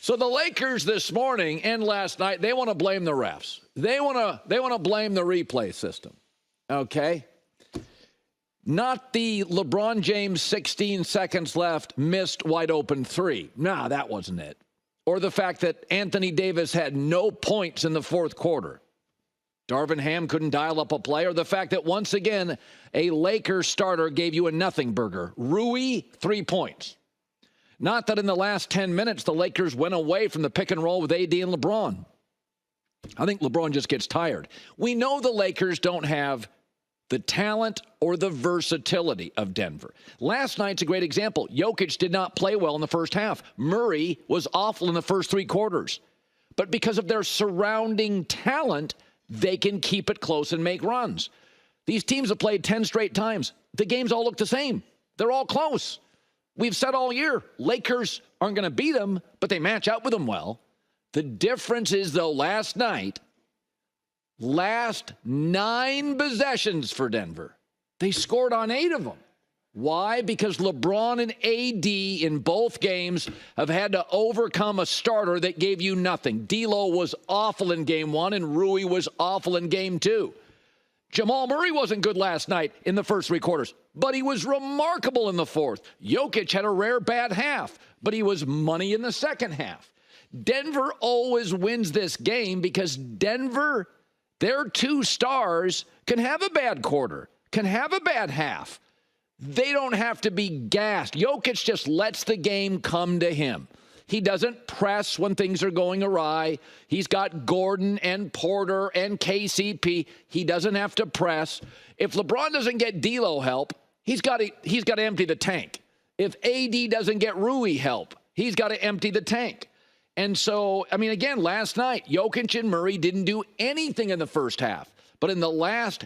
So the Lakers this morning and last night, they want to blame the refs. They want to blame the replay system. Okay? Not the LeBron James 16 seconds left missed wide open three. Nah, that wasn't it. Or the fact that Anthony Davis had no points in the fourth quarter. Darvin Ham couldn't dial up a play. Or the fact that once again, a Lakers starter gave you a nothing burger. Rui, 3 points. Not that in the last 10 minutes, the Lakers went away from the pick and roll with AD and LeBron. I think LeBron just gets tired. We know the Lakers don't have the talent or the versatility of Denver. Last night's a great example. Jokic did not play well in the first half. Murray was awful in the first three quarters. But because of their surrounding talent, they can keep it close and make runs. These teams have played 10 straight times. The games all look the same. They're all close. We've said all year, Lakers aren't going to beat them, but they match up with them well. The difference is, though, last night, last 9 possessions for Denver, they scored on 8 of them. Why? Because LeBron and AD in both games have had to overcome a starter that gave you nothing. D'Lo was awful in game 1, and Rui was awful in game 2. Jamal Murray wasn't good last night in the first 3 quarters, but he was remarkable in the fourth. Jokic had a rare bad half, but he was money in the second half. Denver always wins this game because Denver, their 2 stars, can have a bad quarter, can have a bad half. They don't have to be gassed. Jokic just lets the game come to him. He doesn't press when things are going awry. He's got Gordon and Porter and KCP. He doesn't have to press. If LeBron doesn't get D'Lo help, he's got to empty the tank. If AD doesn't get Rui help, he's got to empty the tank. And so, I mean, again, last night, Jokic and Murray didn't do anything in the first half. But in the last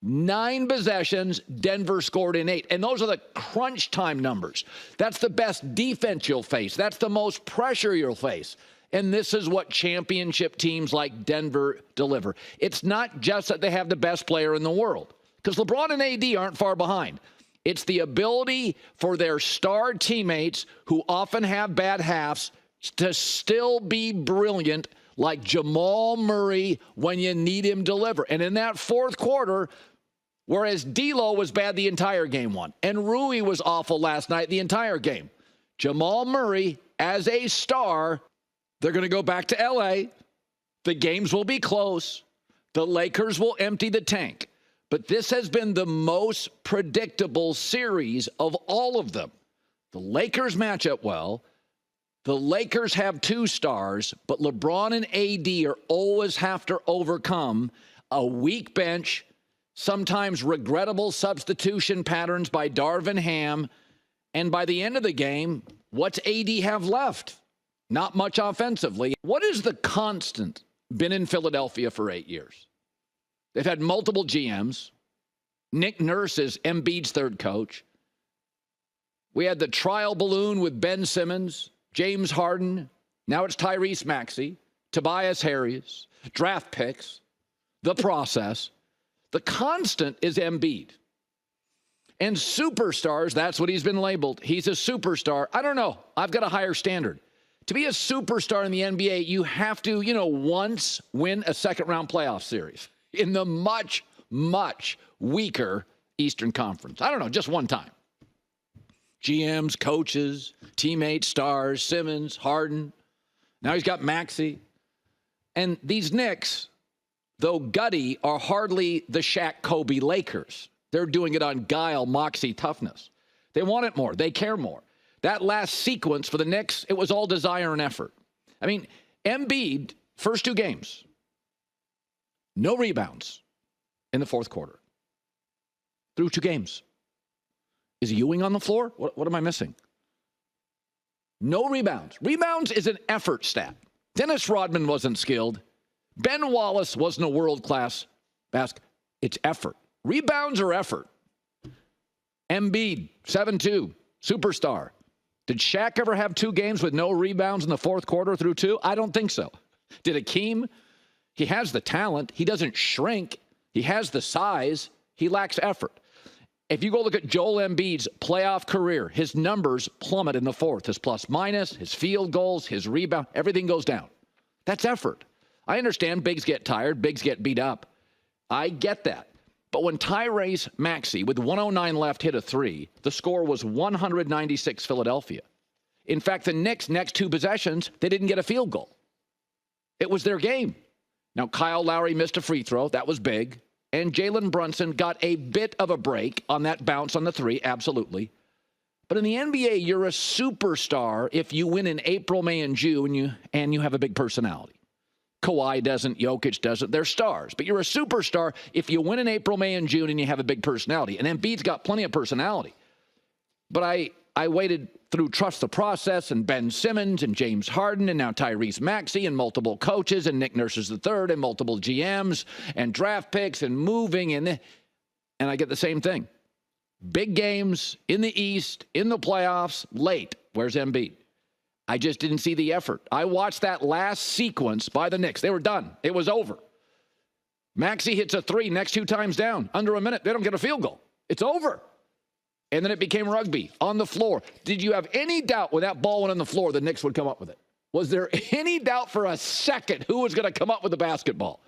9 possessions, Denver scored in 8. And those are the crunch time numbers. That's the best defense you'll face. That's the most pressure you'll face. And this is what championship teams like Denver deliver. It's not just that they have the best player in the world, because LeBron and AD aren't far behind. It's the ability for their star teammates, who often have bad halves, to still be brilliant like Jamal Murray when you need him to deliver. And in that fourth quarter, whereas D'Lo was bad the entire game 1, and Rui was awful last night the entire game, Jamal Murray, as a star, they're going to go back to L.A. The games will be close. The Lakers will empty the tank. But this has been the most predictable series of all of them. The Lakers match up well. The Lakers have 2 stars, but LeBron and AD are always have to overcome a weak bench, sometimes regrettable substitution patterns by Darvin Ham, and by the end of the game, what's AD have left? Not much offensively. What is the constant been in Philadelphia for 8 years? They've had multiple GMs. Nick Nurse is Embiid's 3rd coach. We had the trial balloon with Ben Simmons, James Harden. Now it's Tyrese Maxey, Tobias Harris, draft picks, the process. The constant is Embiid. And superstars, that's what he's been labeled. He's a superstar. I don't know. I've got a higher standard. To be a superstar in the NBA, you have to, once win a second-round playoff series in the much, much weaker Eastern Conference. I don't know, just one time. GMs, coaches, teammates, stars, Simmons, Harden. Now he's got Maxey. And these Knicks, though gutty, are hardly the Shaq Kobe Lakers. They're doing it on guile, moxie, toughness. They want it more. They care more. That last sequence for the Knicks, it was all desire and effort. I mean, Embiid, first 2 games, no rebounds in the fourth quarter. Through 2 games. Is Ewing on the floor? What am I missing? No rebounds. Rebounds is an effort stat. Dennis Rodman wasn't skilled. Ben Wallace wasn't a world-class basket. It's effort. Rebounds are effort. Embiid, 7-2, superstar. Did Shaq ever have 2 games with no rebounds in the fourth quarter through 2? I don't think so. Did Hakeem? He has the talent. He doesn't shrink. He has the size. He lacks effort. If you go look at Joel Embiid's playoff career, his numbers plummet in the fourth. His plus minus, his field goals, his rebound, everything goes down. That's effort. I understand bigs get tired, bigs get beat up. I get that. But when Tyrese Maxey, with 109 left, hit a three, the score was 196 Philadelphia. In fact, the Knicks' next two possessions, they didn't get a field goal. It was their game. Now, Kyle Lowry missed a free throw. That was big. And Jalen Brunson got a bit of a break on that bounce on the three, absolutely. But in the NBA, you're a superstar if you win in April, May, and June, and you have a big personality. Kawhi doesn't, Jokic doesn't. They're stars. But you're a superstar if you win in April, May, and June, and you have a big personality. And Embiid's got plenty of personality. But I waited through Trust the Process and Ben Simmons and James Harden and now Tyrese Maxey and multiple coaches and Nick Nurse III and multiple GMs and draft picks and moving. And I get the same thing. Big games in the East, in the playoffs, late. Where's Embiid? I just didn't see the effort. I watched that last sequence by the Knicks. They were done. It was over. Maxey hits a three, next two times down. Under a minute, they don't get a field goal. It's over. And then it became rugby on the floor. Did you have any doubt when that ball went on the floor the Knicks would come up with it? Was there any doubt for a second who was going to come up with the basketball?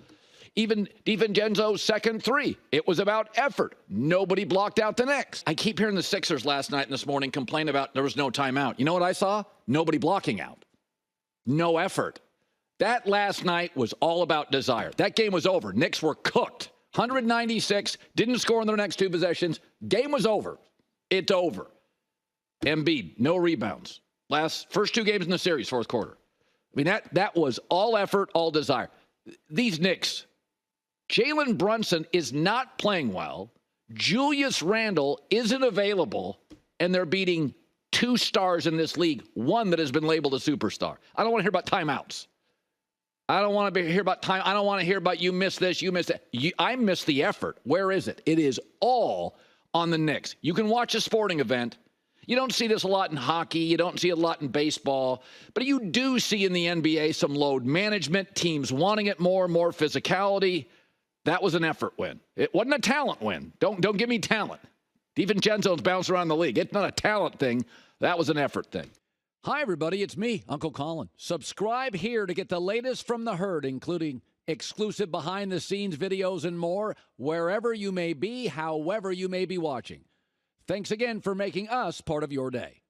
Even DiVincenzo's second three. It was about effort. Nobody blocked out the Knicks. I keep hearing the Sixers last night and this morning complain about there was no timeout. You know what I saw? Nobody blocking out. No effort. That last night was all about desire. That game was over. Knicks were cooked. 196, didn't score in their next two possessions. Game was over. It's over. Embiid, no rebounds. First two games in the series, fourth quarter. I mean, that was all effort, all desire. These Knicks, Jalen Brunson is not playing well. Julius Randle isn't available, and they're beating two stars in this league, one that has been labeled a superstar. I don't want to hear about timeouts. I don't want to hear about time. I don't want to hear about you missed this, you missed that. I missed the effort. Where is it? It is all on the Knicks. You can watch a sporting event. You don't see this a lot in hockey. You don't see it a lot in baseball. But you do see in the NBA some load management, teams wanting it more physicality. That was an effort win. It wasn't a talent win. Don't give me talent. DiVincenzo's bounced around the league. It's not a talent thing. That was an effort thing. Hi, everybody. It's me, Uncle Colin. Subscribe here to get the latest from the herd, including exclusive behind-the-scenes videos and more, wherever you may be, however you may be watching. Thanks again for making us part of your day.